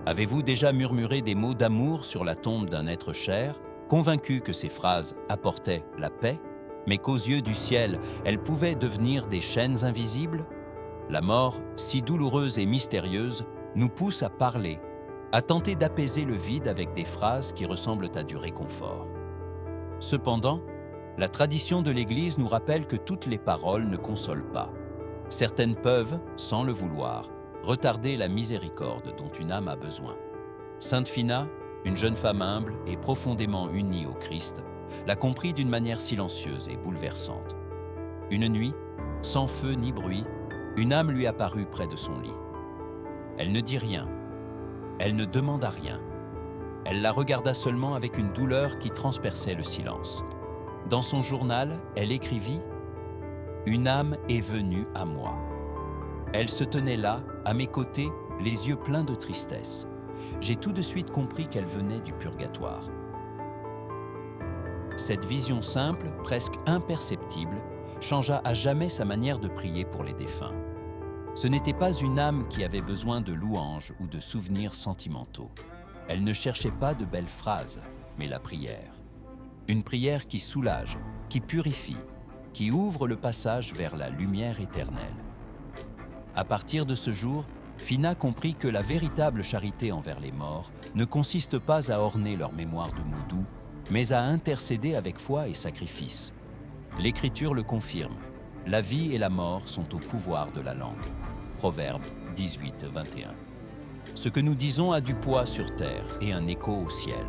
Avez-vous déjà murmuré des mots d'amour sur la tombe d'un être cher, convaincu que ces phrases apportaient la paix, mais qu'aux yeux du ciel, elles pouvaient devenir des chaînes invisibles? La mort, si douloureuse et mystérieuse, nous pousse à parler, à tenter d'apaiser le vide avec des phrases qui ressemblent à du réconfort. Cependant, la tradition de l'Église nous rappelle que toutes les paroles ne consolent pas. Certaines peuvent, sans le vouloir, retarder la miséricorde dont une âme a besoin. Sainte Phina, une jeune femme humble et profondément unie au Christ, l'a compris d'une manière silencieuse et bouleversante. Une nuit, sans feu ni bruit, une âme lui apparut près de son lit. Elle ne dit rien, elle ne demanda rien. Elle la regarda seulement avec une douleur qui transperçait le silence. Dans son journal, elle écrivit « Une âme est venue à moi. Elle se tenait là, à mes côtés, les yeux pleins de tristesse. J'ai tout de suite compris qu'elle venait du purgatoire. » Cette vision simple, presque imperceptible, changea à jamais sa manière de prier pour les défunts. Ce n'était pas une âme qui avait besoin de louanges ou de souvenirs sentimentaux. Elle ne cherchait pas de belles phrases, mais la prière. Une prière qui soulage, qui purifie, qui ouvre le passage vers la lumière éternelle. À partir de ce jour, Phina comprit que la véritable charité envers les morts ne consiste pas à orner leur mémoire de mots doux, mais à intercéder avec foi et sacrifice. L'Écriture le confirme. La vie et la mort sont au pouvoir de la langue. Proverbe 18, 21. Ce que nous disons a du poids sur terre et un écho au ciel.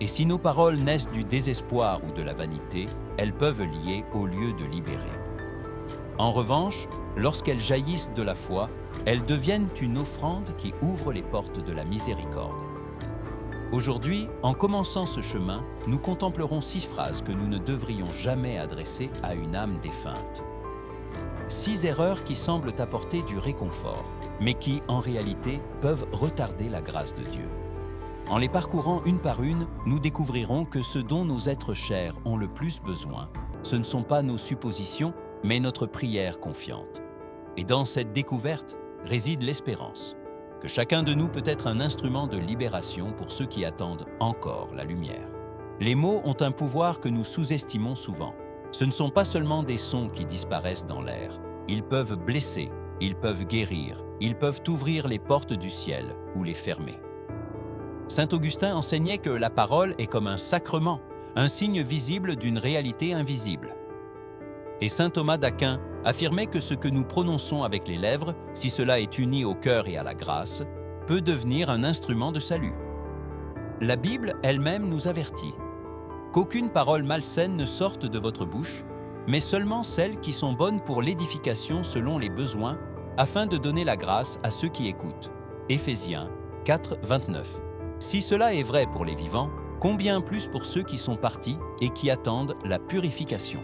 Et si nos paroles naissent du désespoir ou de la vanité, elles peuvent lier au lieu de libérer. En revanche, lorsqu'elles jaillissent de la foi, elles deviennent une offrande qui ouvre les portes de la miséricorde. Aujourd'hui, en commençant ce chemin, nous contemplerons 6 phrases que nous ne devrions jamais adresser à une âme défunte. 6 erreurs qui semblent apporter du réconfort, mais qui, en réalité, peuvent retarder la grâce de Dieu. En les parcourant une par une, nous découvrirons que ce dont nos êtres chers ont le plus besoin, ce ne sont pas nos suppositions, mais notre prière confiante. Et dans cette découverte réside l'espérance, que chacun de nous peut être un instrument de libération pour ceux qui attendent encore la lumière. Les mots ont un pouvoir que nous sous-estimons souvent. Ce ne sont pas seulement des sons qui disparaissent dans l'air. Ils peuvent blesser, ils peuvent guérir, ils peuvent ouvrir les portes du ciel ou les fermer. Saint Augustin enseignait que la parole est comme un sacrement, un signe visible d'une réalité invisible. Et saint Thomas d'Aquin affirmait que ce que nous prononçons avec les lèvres, si cela est uni au cœur et à la grâce, peut devenir un instrument de salut. La Bible elle-même nous avertit qu'aucune parole malsaine ne sorte de votre bouche, mais seulement celles qui sont bonnes pour l'édification selon les besoins, afin de donner la grâce à ceux qui écoutent. Éphésiens 4, 29. Si cela est vrai pour les vivants, combien plus pour ceux qui sont partis et qui attendent la purification.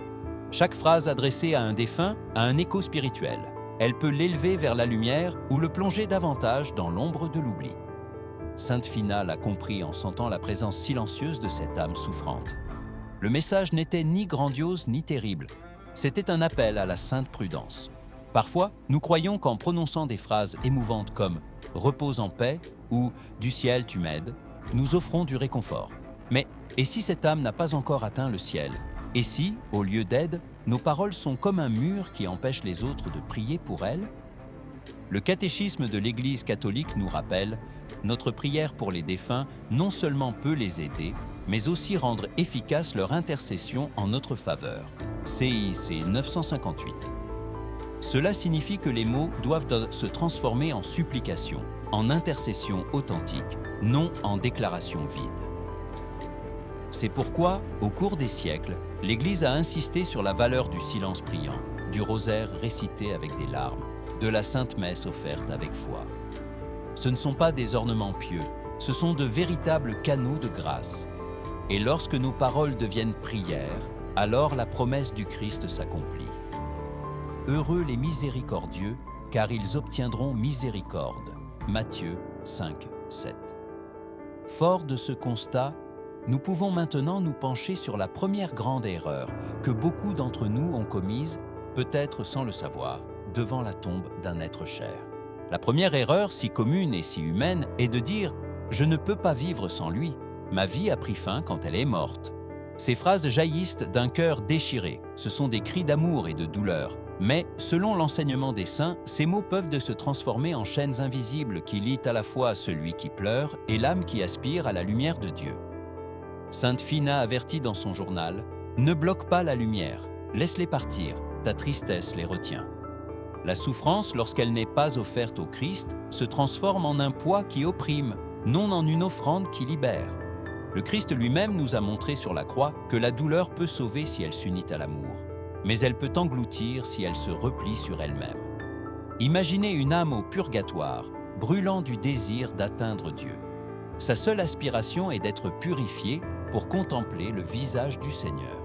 Chaque phrase adressée à un défunt a un écho spirituel. Elle peut l'élever vers la lumière ou le plonger davantage dans l'ombre de l'oubli. Sainte Phina l'a compris en sentant la présence silencieuse de cette âme souffrante. Le message n'était ni grandiose ni terrible. C'était un appel à la sainte prudence. Parfois, nous croyons qu'en prononçant des phrases émouvantes comme « repose en paix » ou « du ciel tu m'aides », nous offrons du réconfort. Mais, et si cette âme n'a pas encore atteint le ciel? Et si, au lieu d'aide, nos paroles sont comme un mur qui empêche les autres de prier pour elle? Le catéchisme de l'Église catholique nous rappelle « Notre prière pour les défunts non seulement peut les aider, mais aussi rendre efficace leur intercession en notre faveur. » CIC 958. Cela signifie que les mots doivent se transformer en supplication, en intercession authentique, non en déclaration vide. C'est pourquoi, au cours des siècles, l'Église a insisté sur la valeur du silence priant, du rosaire récité avec des larmes, de la Sainte Messe offerte avec foi. Ce ne sont pas des ornements pieux, ce sont de véritables canaux de grâce. Et lorsque nos paroles deviennent prières, alors la promesse du Christ s'accomplit. Heureux les miséricordieux, car ils obtiendront miséricorde. Matthieu 5, 7. Fort de ce constat, nous pouvons maintenant nous pencher sur la première grande erreur que beaucoup d'entre nous ont commise, peut-être sans le savoir, devant la tombe d'un être cher. La première erreur, si commune et si humaine, est de dire « Je ne peux pas vivre sans lui. Ma vie a pris fin quand elle est morte. » Ces phrases jaillissent d'un cœur déchiré. Ce sont des cris d'amour et de douleur. Mais, selon l'enseignement des saints, ces mots peuvent se transformer en chaînes invisibles qui lient à la fois celui qui pleure et l'âme qui aspire à la lumière de Dieu. Sainte Phina avertit dans son journal « Ne bloque pas la lumière, laisse-les partir, ta tristesse les retient. » La souffrance, lorsqu'elle n'est pas offerte au Christ, se transforme en un poids qui opprime, non en une offrande qui libère. Le Christ lui-même nous a montré sur la croix que la douleur peut sauver si elle s'unit à l'amour, mais elle peut engloutir si elle se replie sur elle-même. Imaginez une âme au purgatoire, brûlant du désir d'atteindre Dieu. Sa seule aspiration est d'être purifiée pour contempler le visage du Seigneur.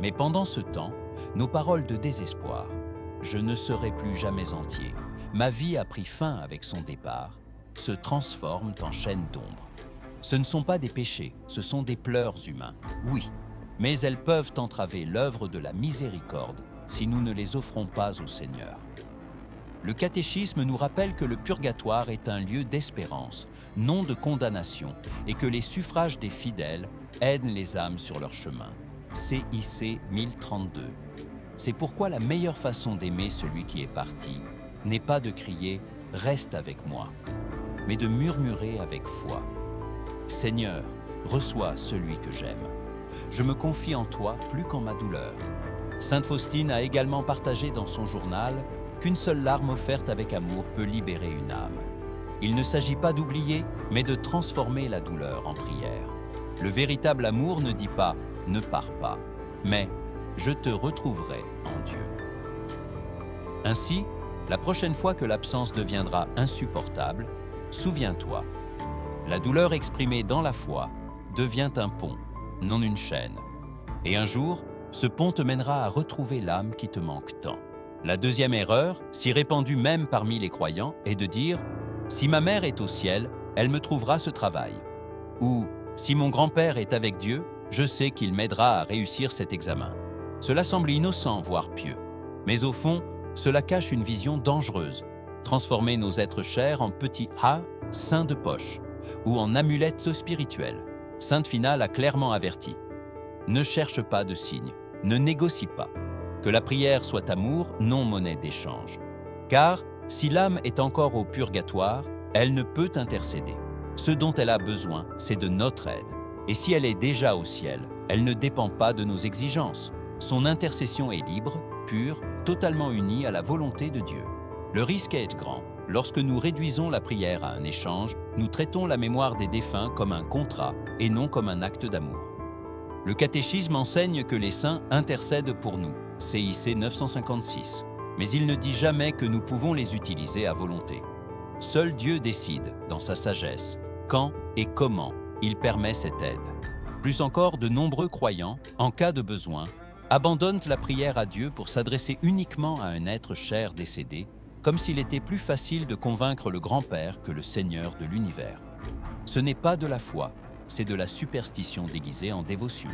Mais pendant ce temps, nos paroles de désespoir, « Je ne serai plus jamais entier, ma vie a pris fin avec son départ », se transforment en chaînes d'ombre. Ce ne sont pas des péchés, ce sont des pleurs humains, oui, mais elles peuvent entraver l'œuvre de la miséricorde si nous ne les offrons pas au Seigneur. Le catéchisme nous rappelle que le purgatoire est un lieu d'espérance, non de condamnation, et que les suffrages des fidèles aident les âmes sur leur chemin. CIC 1032. C'est pourquoi la meilleure façon d'aimer celui qui est parti n'est pas de crier « Reste avec moi », mais de murmurer avec foi. Seigneur, reçois celui que j'aime. Je me confie en toi plus qu'en ma douleur. Sainte Faustine a également partagé dans son journal qu'une seule larme offerte avec amour peut libérer une âme. Il ne s'agit pas d'oublier, mais de transformer la douleur en prière. Le véritable amour ne dit pas « ne pars pas », mais « je te retrouverai en Dieu ». Ainsi, la prochaine fois que l'absence deviendra insupportable, souviens-toi, la douleur exprimée dans la foi devient un pont, non une chaîne. Et un jour, ce pont te mènera à retrouver l'âme qui te manque tant. La deuxième erreur, si répandue même parmi les croyants, est de dire « Si ma mère est au ciel, elle me trouvera ce travail » ou « Si mon grand-père est avec Dieu, je sais qu'il m'aidera à réussir cet examen ». Cela semble innocent, voire pieux. Mais au fond, cela cache une vision dangereuse, transformer nos êtres chers en petits « saints de poche » ou en amulettes spirituelles. Sainte Phina l'a clairement averti. Ne cherche pas de signes, ne négocie pas. Que la prière soit amour, non monnaie d'échange. Car, si l'âme est encore au purgatoire, elle ne peut intercéder. Ce dont elle a besoin, c'est de notre aide. Et si elle est déjà au ciel, elle ne dépend pas de nos exigences. Son intercession est libre, pure, totalement unie à la volonté de Dieu. Le risque est grand. Lorsque nous réduisons la prière à un échange, nous traitons la mémoire des défunts comme un contrat et non comme un acte d'amour. Le catéchisme enseigne que les saints intercèdent pour nous, CIC 956, mais il ne dit jamais que nous pouvons les utiliser à volonté. Seul Dieu décide, dans sa sagesse, quand et comment il permet cette aide. Plus encore, de nombreux croyants, en cas de besoin, abandonnent la prière à Dieu pour s'adresser uniquement à un être cher décédé, comme s'il était plus facile de convaincre le grand-père que le Seigneur de l'univers. Ce n'est pas de la foi, c'est de la superstition déguisée en dévotion.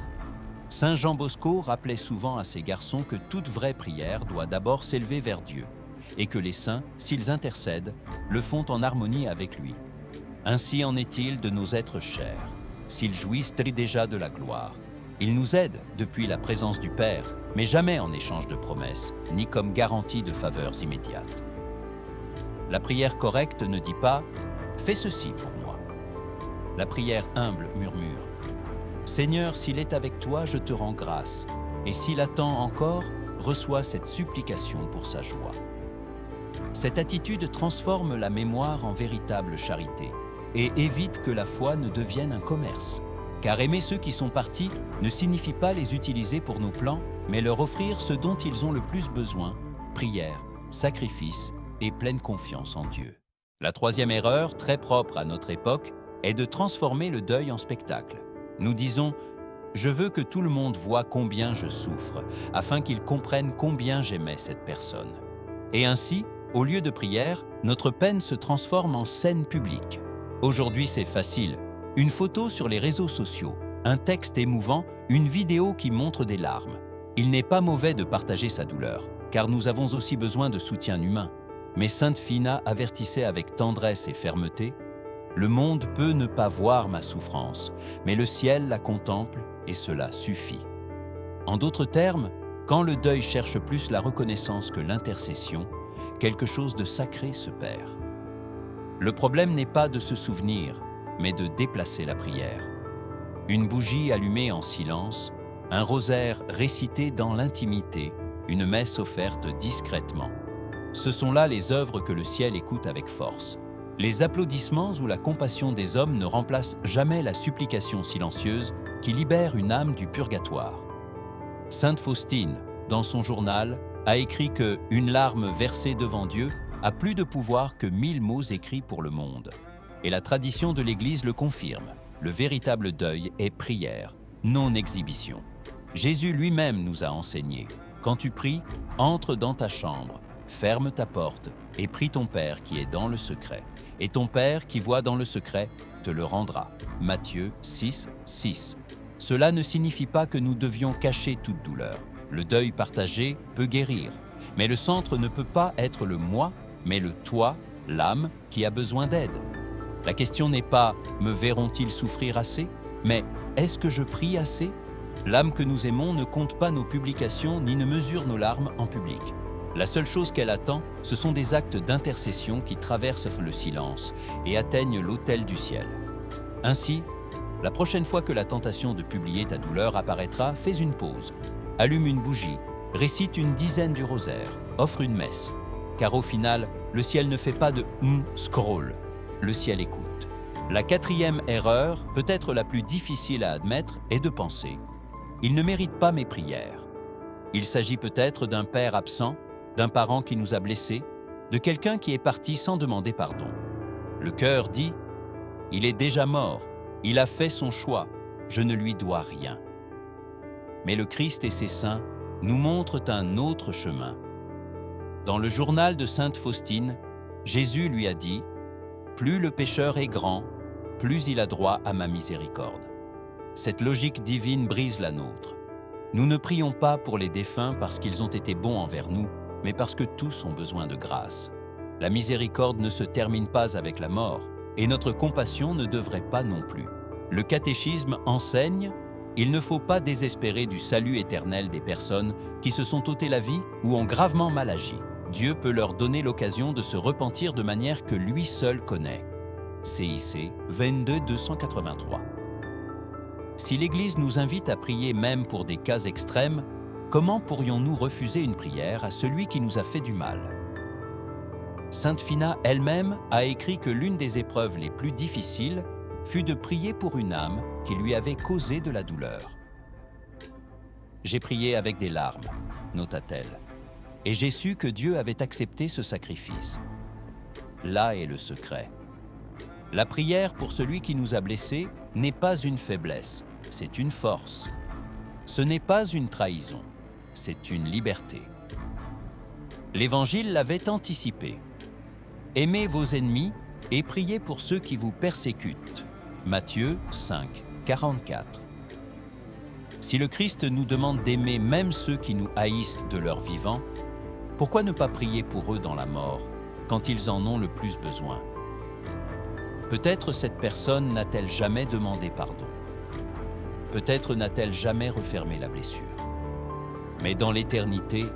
Saint Jean Bosco rappelait souvent à ses garçons que toute vraie prière doit d'abord s'élever vers Dieu, et que les saints, s'ils intercèdent, le font en harmonie avec lui. Ainsi en est-il de nos êtres chers. S'ils jouissent déjà de la gloire, ils nous aident depuis la présence du Père, mais jamais en échange de promesses, ni comme garantie de faveurs immédiates. La prière correcte ne dit pas « Fais ceci pour moi ». La prière humble murmure « Seigneur, s'il est avec toi, je te rends grâce, et s'il attend encore, reçois cette supplication pour sa joie. » Cette attitude transforme la mémoire en véritable charité et évite que la foi ne devienne un commerce. Car aimer ceux qui sont partis ne signifie pas les utiliser pour nos plans, mais leur offrir ce dont ils ont le plus besoin, prière, sacrifice et pleine confiance en Dieu. La troisième erreur, très propre à notre époque, est de transformer le deuil en spectacle. Nous disons « Je veux que tout le monde voie combien je souffre, afin qu'ils comprennent combien j'aimais cette personne. » Et ainsi, au lieu de prière, notre peine se transforme en scène publique. Aujourd'hui, c'est facile. Une photo sur les réseaux sociaux, un texte émouvant, une vidéo qui montre des larmes. Il n'est pas mauvais de partager sa douleur, car nous avons aussi besoin de soutien humain. Mais sainte Phina avertissait avec tendresse et fermeté: le monde peut ne pas voir ma souffrance, mais le ciel la contemple et cela suffit. En d'autres termes, quand le deuil cherche plus la reconnaissance que l'intercession, quelque chose de sacré se perd. Le problème n'est pas de se souvenir, mais de déplacer la prière. Une bougie allumée en silence, un rosaire récité dans l'intimité, une messe offerte discrètement. Ce sont là les œuvres que le ciel écoute avec force. Les applaudissements ou la compassion des hommes ne remplacent jamais la supplication silencieuse qui libère une âme du purgatoire. Sainte Faustine, dans son journal, a écrit que « une larme versée devant Dieu a plus de pouvoir que 1000 mots écrits pour le monde ». Et la tradition de l'Église le confirme. Le véritable deuil est prière, non exhibition. Jésus lui-même nous a enseigné: quand tu pries, entre dans ta chambre, ferme ta porte et prie ton Père qui est dans le secret. Et ton Père qui voit dans le secret te le rendra. Matthieu 6, 6. Cela ne signifie pas que nous devions cacher toute douleur. Le deuil partagé peut guérir, mais le centre ne peut pas être le moi, mais le toi, l'âme, qui a besoin d'aide. La question n'est pas « me verront-ils souffrir assez ?» mais « est-ce que je prie assez ?» L'âme que nous aimons ne compte pas nos publications ni ne mesure nos larmes en public. La seule chose qu'elle attend, ce sont des actes d'intercession qui traversent le silence et atteignent l'autel du ciel. Ainsi, la prochaine fois que la tentation de publier ta douleur apparaîtra, fais une pause, allume une bougie, récite une dizaine du rosaire, offre une messe. Car au final, le ciel ne fait pas de « scroll », le ciel écoute. La quatrième erreur, peut-être la plus difficile à admettre, est de penser « il ne mérite pas mes prières ». Il s'agit peut-être d'un père absent, d'un parent qui nous a blessés, de quelqu'un qui est parti sans demander pardon. Le cœur dit « il est déjà mort, il a fait son choix, je ne lui dois rien ». Mais le Christ et ses saints nous montrent un autre chemin. Dans le journal de sainte Faustine, Jésus lui a dit « plus le pécheur est grand, plus il a droit à ma miséricorde ». Cette logique divine brise la nôtre. Nous ne prions pas pour les défunts parce qu'ils ont été bons envers nous, mais parce que tous ont besoin de grâce. La miséricorde ne se termine pas avec la mort, et notre compassion ne devrait pas non plus. Le catéchisme enseigne: il ne faut pas désespérer du salut éternel des personnes qui se sont ôté la vie ou ont gravement mal agi. Dieu peut leur donner l'occasion de se repentir de manière que lui seul connaît. CIC 22 283. Si l'Église nous invite à prier même pour des cas extrêmes, comment pourrions-nous refuser une prière à celui qui nous a fait du mal? Sainte Phina elle-même a écrit que l'une des épreuves les plus difficiles fut de prier pour une âme qui lui avait causé de la douleur. « J'ai prié avec des larmes », nota-t-elle, « et j'ai su que Dieu avait accepté ce sacrifice. » Là est le secret. La prière pour celui qui nous a blessés n'est pas une faiblesse, c'est une force. Ce n'est pas une trahison, c'est une liberté. L'Évangile l'avait anticipé. « Aimez vos ennemis et priez pour ceux qui vous persécutent. » Matthieu 5, 44. Si le Christ nous demande d'aimer même ceux qui nous haïssent de leur vivant, pourquoi ne pas prier pour eux dans la mort, quand ils en ont le plus besoin? Peut-être cette personne n'a-t-elle jamais demandé pardon. Peut-être n'a-t-elle jamais refermé la blessure. Mais dans l'éternité,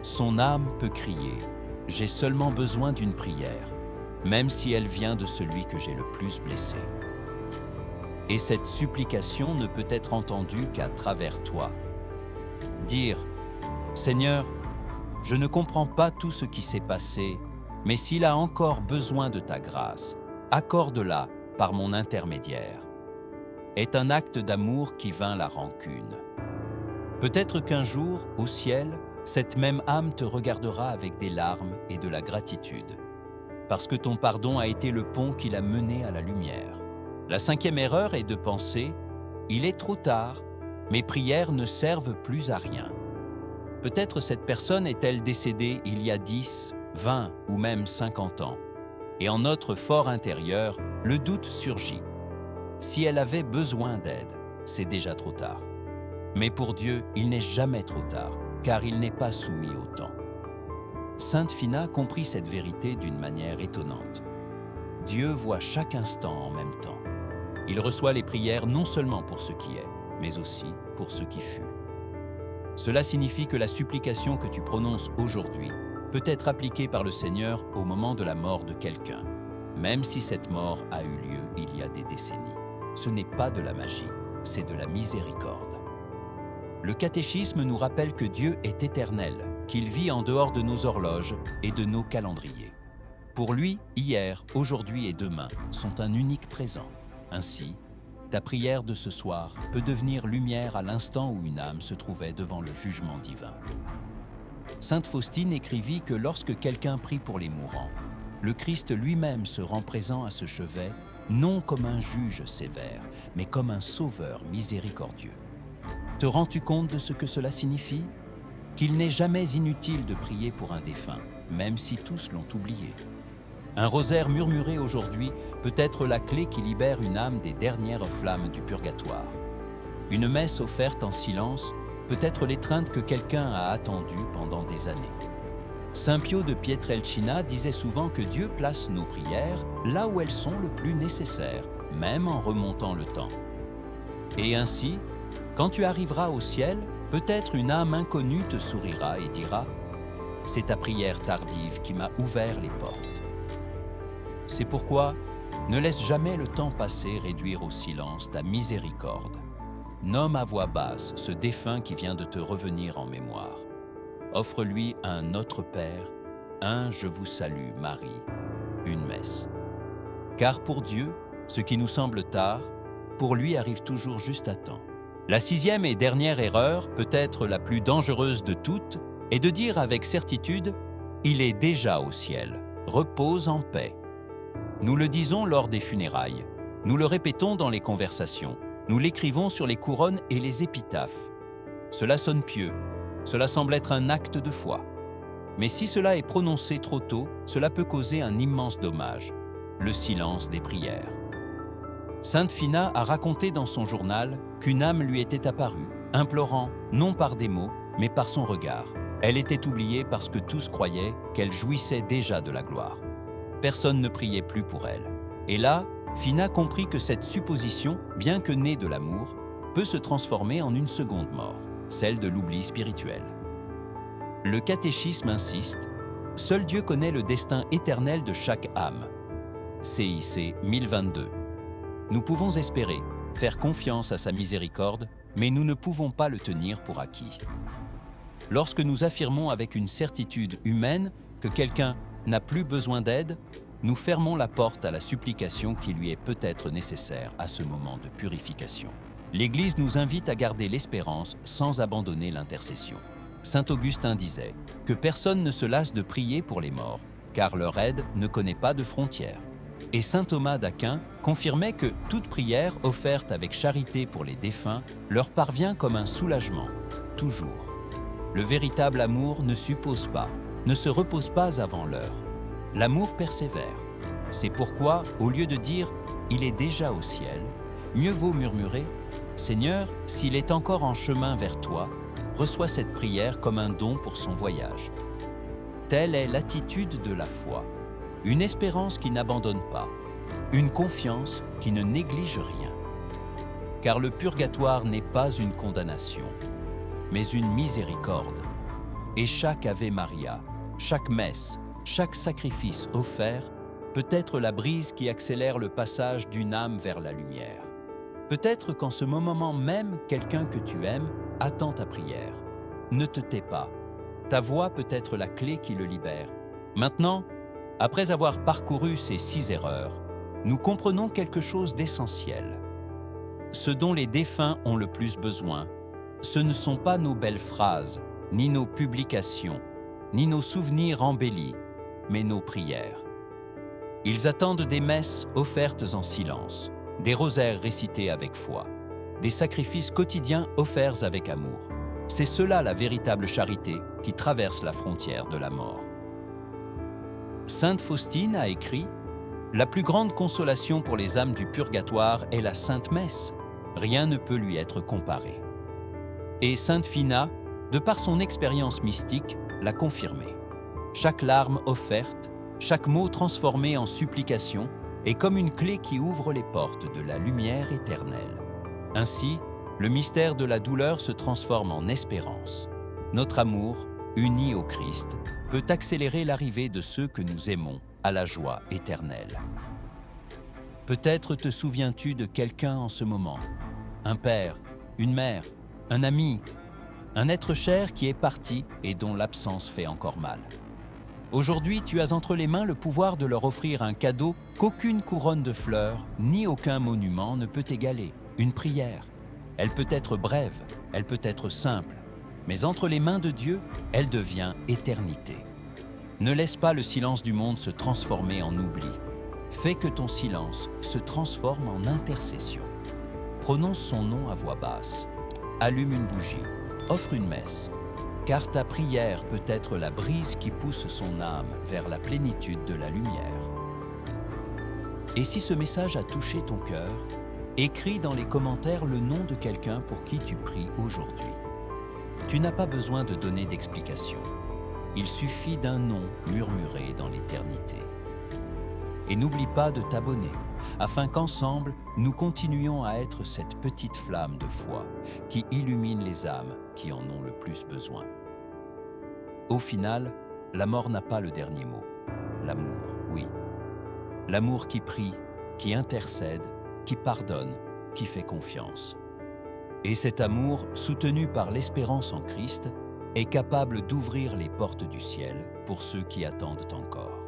son âme peut crier « J'ai seulement besoin d'une prière, même si elle vient de celui que j'ai le plus blessé. » Et cette supplication ne peut être entendue qu'à travers toi. Dire « Seigneur, je ne comprends pas tout ce qui s'est passé, mais s'il a encore besoin de ta grâce, accorde-la par mon intermédiaire », est un acte d'amour qui vainc la rancune. Peut-être qu'un jour, au ciel, cette même âme te regardera avec des larmes et de la gratitude, parce que ton pardon a été le pont qui l'a mené à la lumière. La cinquième erreur est de penser « Il est trop tard, mes prières ne servent plus à rien ». Peut-être cette personne est-elle décédée il y a 10, 20 ou même 50 ans. Et en notre fort intérieur, le doute surgit. Si elle avait besoin d'aide, c'est déjà trop tard. Mais pour Dieu, il n'est jamais trop tard, car il n'est pas soumis au temps. Sainte Phina comprit cette vérité d'une manière étonnante. Dieu voit chaque instant en même temps. Il reçoit les prières non seulement pour ce qui est, mais aussi pour ce qui fut. Cela signifie que la supplication que tu prononces aujourd'hui peut être appliquée par le Seigneur au moment de la mort de quelqu'un, même si cette mort a eu lieu il y a des décennies. Ce n'est pas de la magie, c'est de la miséricorde. Le catéchisme nous rappelle que Dieu est éternel, qu'il vit en dehors de nos horloges et de nos calendriers. Pour lui, hier, aujourd'hui et demain sont un unique présent. Ainsi, ta prière de ce soir peut devenir lumière à l'instant où une âme se trouvait devant le jugement divin. Sainte Faustine écrivit que lorsque quelqu'un prie pour les mourants, le Christ lui-même se rend présent à ce chevet, non comme un juge sévère, mais comme un sauveur miséricordieux. Te rends-tu compte de ce que cela signifie? Qu'il n'est jamais inutile de prier pour un défunt, même si tous l'ont oublié. Un rosaire murmuré aujourd'hui peut être la clé qui libère une âme des dernières flammes du purgatoire. Une messe offerte en silence peut être l'étreinte que quelqu'un a attendue pendant des années. Saint Pio de Pietrelcina disait souvent que Dieu place nos prières là où elles sont le plus nécessaires, même en remontant le temps. Et ainsi, quand tu arriveras au ciel, peut-être une âme inconnue te sourira et dira « C'est ta prière tardive qui m'a ouvert les portes ». C'est pourquoi, ne laisse jamais le temps passer réduire au silence ta miséricorde. Nomme à voix basse ce défunt qui vient de te revenir en mémoire. Offre-lui un Notre Père, un Je vous salue Marie, une messe. Car pour Dieu, ce qui nous semble tard, pour lui arrive toujours juste à temps. La sixième et dernière erreur, peut-être la plus dangereuse de toutes, est de dire avec certitude « Il est déjà au ciel, repose en paix ». Nous le disons lors des funérailles, nous le répétons dans les conversations, nous l'écrivons sur les couronnes et les épitaphes. Cela sonne pieux, cela semble être un acte de foi. Mais si cela est prononcé trop tôt, cela peut causer un immense dommage, le silence des prières. Sainte Phina a raconté dans son journal qu'une âme lui était apparue, implorant, non par des mots, mais par son regard. Elle était oubliée parce que tous croyaient qu'elle jouissait déjà de la gloire. Personne ne priait plus pour elle. Et là, Phina comprit que cette supposition, bien que née de l'amour, peut se transformer en une seconde mort, celle de l'oubli spirituel. Le catéchisme insiste, « Seul Dieu connaît le destin éternel de chaque âme ». CIC 1022. Nous pouvons espérer, faire confiance à sa miséricorde, mais nous ne pouvons pas le tenir pour acquis. Lorsque nous affirmons avec une certitude humaine que quelqu'un n'a plus besoin d'aide, nous fermons la porte à la supplication qui lui est peut-être nécessaire à ce moment de purification. L'Église nous invite à garder l'espérance sans abandonner l'intercession. Saint Augustin disait que personne ne se lasse de prier pour les morts, car leur aide ne connaît pas de frontières. Et saint Thomas d'Aquin confirmait que toute prière offerte avec charité pour les défunts leur parvient comme un soulagement, toujours. Le véritable amour ne suppose pas, ne se repose pas avant l'heure. L'amour persévère. C'est pourquoi, au lieu de dire « il est déjà au ciel », mieux vaut murmurer « Seigneur, s'il est encore en chemin vers toi, reçois cette prière comme un don pour son voyage. » Telle est l'attitude de la foi, une espérance qui n'abandonne pas, une confiance qui ne néglige rien. Car le purgatoire n'est pas une condamnation, mais une miséricorde. Et chaque Ave Maria, chaque messe, chaque sacrifice offert peut être la brise qui accélère le passage d'une âme vers la lumière. Peut-être qu'en ce moment même, quelqu'un que tu aimes attend ta prière. Ne te tais pas. Ta voix peut être la clé qui le libère. Maintenant, après avoir parcouru ces 6 erreurs, nous comprenons quelque chose d'essentiel. Ce dont les défunts ont le plus besoin, ce ne sont pas nos belles phrases, ni nos publications, ni nos souvenirs embellis, mais nos prières. Ils attendent des messes offertes en silence, des rosaires récités avec foi, des sacrifices quotidiens offerts avec amour. C'est cela la véritable charité qui traverse la frontière de la mort. Sainte Faustine a écrit « La plus grande consolation pour les âmes du purgatoire est la Sainte Messe. Rien ne peut lui être comparé. » Et Sainte Phina, de par son expérience mystique, l'a confirmé. Chaque larme offerte, chaque mot transformé en supplication est comme une clé qui ouvre les portes de la lumière éternelle. Ainsi, le mystère de la douleur se transforme en espérance. Notre amour, uni au Christ, peut accélérer l'arrivée de ceux que nous aimons à la joie éternelle. Peut-être te souviens-tu de quelqu'un en ce moment, un père, une mère, un ami, un être cher qui est parti et dont l'absence fait encore mal. Aujourd'hui, tu as entre les mains le pouvoir de leur offrir un cadeau qu'aucune couronne de fleurs ni aucun monument ne peut égaler, une prière. Elle peut être brève, elle peut être simple, mais entre les mains de Dieu, elle devient éternité. Ne laisse pas le silence du monde se transformer en oubli. Fais que ton silence se transforme en intercession. Prononce son nom à voix basse. Allume une bougie. Offre une messe. Car ta prière peut être la brise qui pousse son âme vers la plénitude de la lumière. Et si ce message a touché ton cœur, écris dans les commentaires le nom de quelqu'un pour qui tu pries aujourd'hui. Tu n'as pas besoin de donner d'explication. Il suffit d'un nom murmuré dans l'éternité. Et n'oublie pas de t'abonner, afin qu'ensemble, nous continuions à être cette petite flamme de foi qui illumine les âmes qui en ont le plus besoin. Au final, la mort n'a pas le dernier mot. L'amour, oui. L'amour qui prie, qui intercède, qui pardonne, qui fait confiance. Et cet amour, soutenu par l'espérance en Christ, est capable d'ouvrir les portes du ciel pour ceux qui attendent encore.